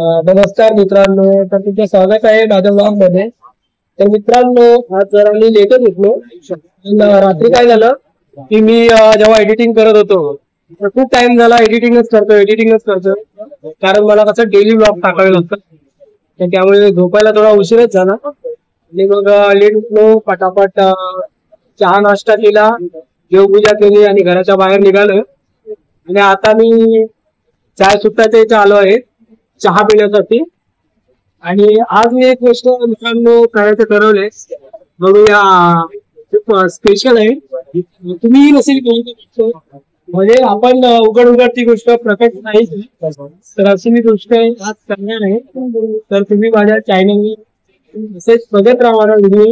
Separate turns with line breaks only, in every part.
नमस्कार मित्रांनो, तर तुमचं स्वागत आहे माझ्या ब्लॉग मध्ये. तर मित्रांनो, आज जरा मी लेटच उठलो. रात्री काय झालं की मी जेव्हा एडिटिंग करत होतो तर खूप टाइम झाला एडिटिंगच करतो कारण मला कसं डेली ब्लॉग टाकावे लागतं. तर त्यामुळे झोपायला थोडा उशीरच झाला आणि मग लेट उठलो. पटापट चहा नाश्ता केला, देवपूजा केली आणि घराच्या बाहेर निघालो. आणि आता मी चाय सुट्टाच्या इथे आलो आहे चहा पिण्यासाठी. आणि आज मी एक गोष्ट मित्रांनो करायचं ठरवलंय. बघूया, खूप स्पेशल आहे. तुम्ही नसेल केली म्हणजे आपण उघड उघड ती गोष्ट प्रकट नाही, तर अशी मी गोष्ट आज करणार आहे. तर तुम्ही माझ्या चॅनल असेच बघत राहा. माझा व्हिडिओ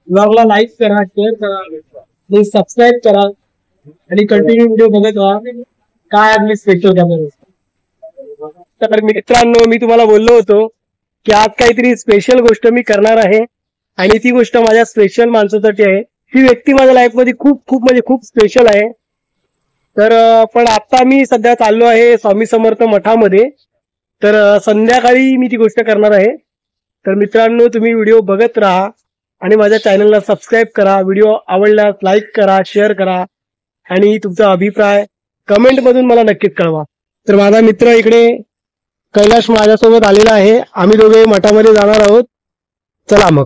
ब्लॉगला लाईक करा, शेअर करा आणि सबस्क्राईब करा आणि कंटिन्यू व्हिडिओ बघत राहा. काय आज मी स्पेशल करणार आहे. तर मित्रांनो, मी तुम्हाला बोललो होतो की आज काहीतरी स्पेशल गोष्ट मी करणार आहे आणि ती गोष्ट माझ्या स्पेशल माणसासाठी आहे. ती व्यक्ती माझ्या लाईफ मध्ये खूप खूप म्हणजे खूप स्पेशल आहे. तर पण आता मी सध्या चाललो आहे स्वामी समर्थ मठामध्ये. तर संध्याकाळी मी ती गोष्ट करणार आहे. तर मित्रांनो, तुम्ही व्हिडिओ बघत राहा आणि माझ्या चॅनलला सबस्क्राईब करा. व्हिडिओ आवडल्यास लाईक करा, शेअर करा आणि तुमचा अभिप्राय कमेंट मधून मला नक्कीच कळवा. तर माझा मित्र इकडे कैलाश माझ्यासोबत आलेला आहे. आम्ही दोघे मठामध्ये जाणार आहोत. चला मग.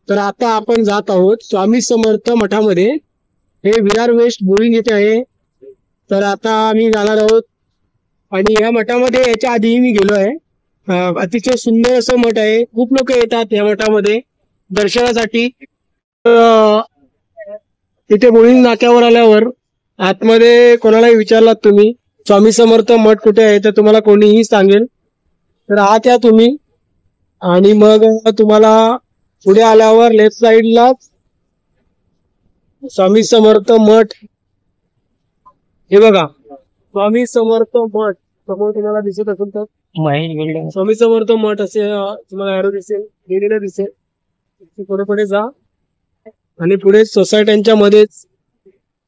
तर आता आपण जात आहोत स्वामी समर्थ मठामध्ये. हे विरार वेस्ट बोरिंग येथे आहे. तर आता आम्ही जाणार आहोत आणि या मठामध्ये याच्या आधीही मी गेलो आहे. अतिशय सुंदर असं मठ आहे. खूप लोक येतात या मठामध्ये दर्शनासाठी. इथे बोरिंग नाक्यावर आल्यावर आतमध्ये कोणालाही विचारलात तुम्ही स्वामी समर्थ मठ कुठे आहे तर तुम्हाला कोणीही सांगेल. तर आत या तुम्ही आणि मग तुम्हाला पुढे आल्यावर लेफ्ट साइडला स्वामी समर्थ मठ, हे बघा स्वामी समर्थ मठ समोर तुम्हाला दिसत असेल तर महेश बिल्डिंग स्वामी समर्थ मठ असे तुम्हाला ऍरो दिसेल, लिहिलेलं दिसेल. पुढे पुढे जा आणि पुढे सोसायट्यांच्या मध्येच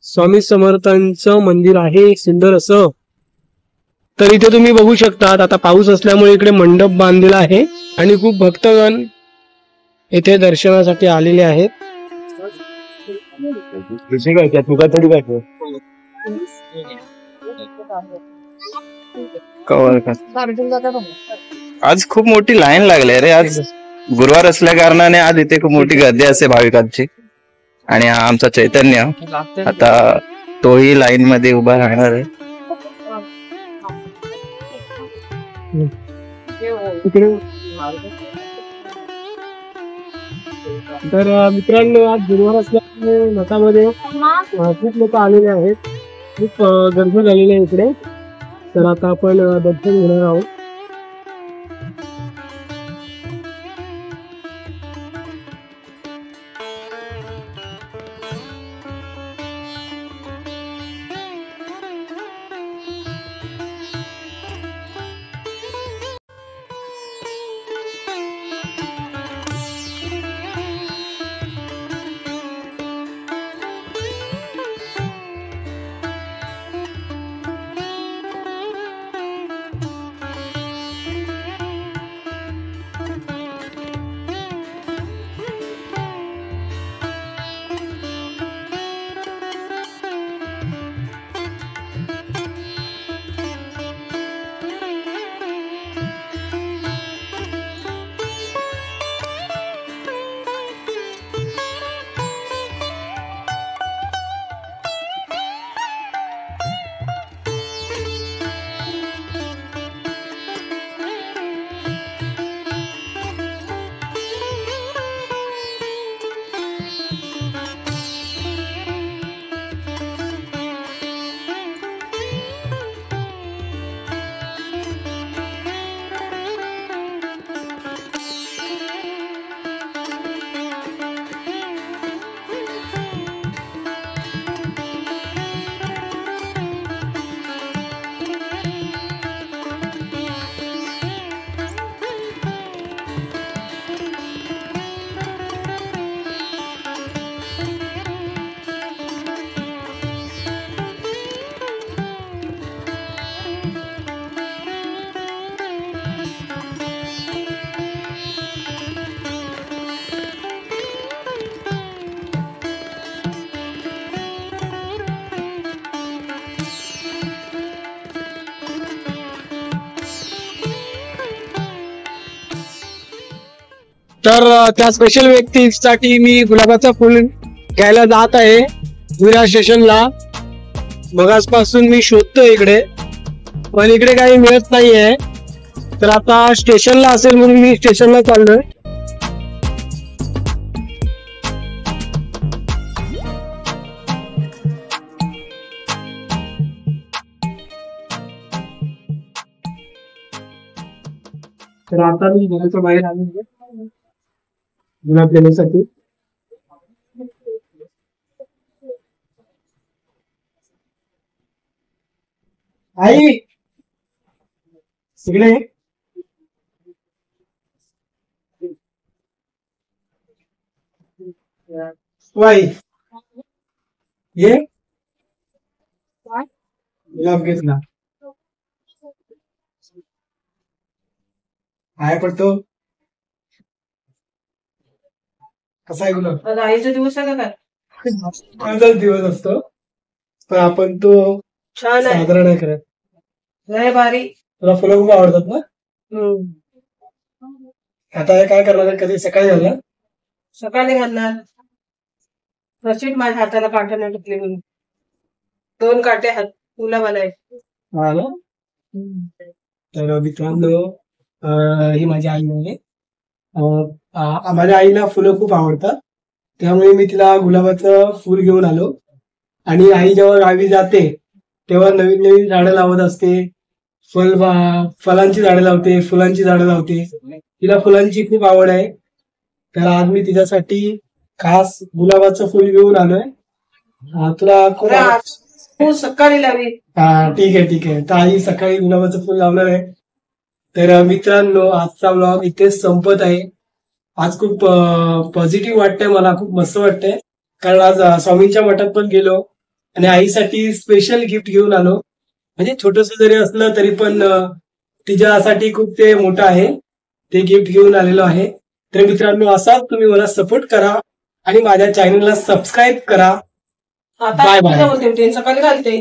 स्वामी समर्थांचं मंदिर आहे सुंदर असं. तर इथे तुम्ही बघू शकता आता पाऊस असल्यामुळे इकडे मंडप बांधलेला आहे आणि खूप भक्तगण इथे दर्शनासाठी आलेले आहेत.
आज खूप मोठी लाईन लागली रे. आज गुरुवार असल्या कारणाने आज इथे खूप मोठी गर्दी असते भाविकांची. आणि हा आमचा चैतन्य आता तोही लाईन मध्ये उभा राहणार आहे.
तर मित्रांनो, आज गुरुवार असल्यामुळे मठामध्ये खूप लोक आलेले आहेत. खूप गर्दी झालेली आहे इकडे. तर आता आपण दर्शन घेणार आहोत. तर त्या स्पेशल व्यक्तीसाठी मी गुलाबाचं फुल घ्यायला जात आहे विरार स्टेशनला. मगासपासून मी शोधतोय इकडे, पण इकडे काही मिळत नाहीये. तर आता स्टेशनला असेल म्हणून मी स्टेशनला चाललोय. तर आता मी घराच्या बाहेर आलो गुलाब घेण्यासाठी. आई इकडे ये. आई ये गुलाब घेतला. काय पडतो? कसा आहे गुलाब?
आईचा दिवस आहे का काय?
माझाच दिवस असतो, पण आपण तो
छान आहे,
साजरा नाही करत.
लय भारी.
तुला फुलं खूप आवडतात ना? आता हे काय करणार आहे? कधी सकाळी झालं
सकाळी घालणार. रशीद माझ्या हाताला काटा नाही टुकली म्हणून 2 काटे हात गुलाबाला आहेत.
हा ना. तर मित्रांनो, ही माझी आई आहे. माझ्या आईला फुलं खूप आवडतात, त्यामुळे मी तिला गुलाबाचं फुल घेऊन आलो. आणि आई जेव्हा गावी जाते तेव्हा नवीन नवीन झाडं लावत असते. फलांची झाडं लावते, फुलांची झाडं लावते. तिला फुलांची खूप आवड आहे. तर आज मी तिच्यासाठी खास गुलाबाचं फुल घेऊन आलोय. तुला खूप
तू सकाळी लावी.
हा ठीक आहे. तर आई सकाळी गुलाबाचं फुल लावणार आहे. तर मित्रांनो, आजचा ब्लॉग इथेच संपत आहे. आज खूप पॉझिटिव्ह वाटतंय, मला खूप मस्त वाटतंय. कारण आज स्वामींच्या मठात पण गेलो आणि आईसाठी स्पेशल गिफ्ट घेऊन आलो. म्हणजे छोटस जरी असलं तरी पण तिच्यासाठी खूप ते मोठं आहे. ते गिफ्ट घेऊन आलेलो आहे. तर मित्रांनो, असाच तुम्ही मला सपोर्ट करा आणि माझ्या चॅनलला सबस्क्राईब करा.
आता
बाय बाय.
सकाळी घालते.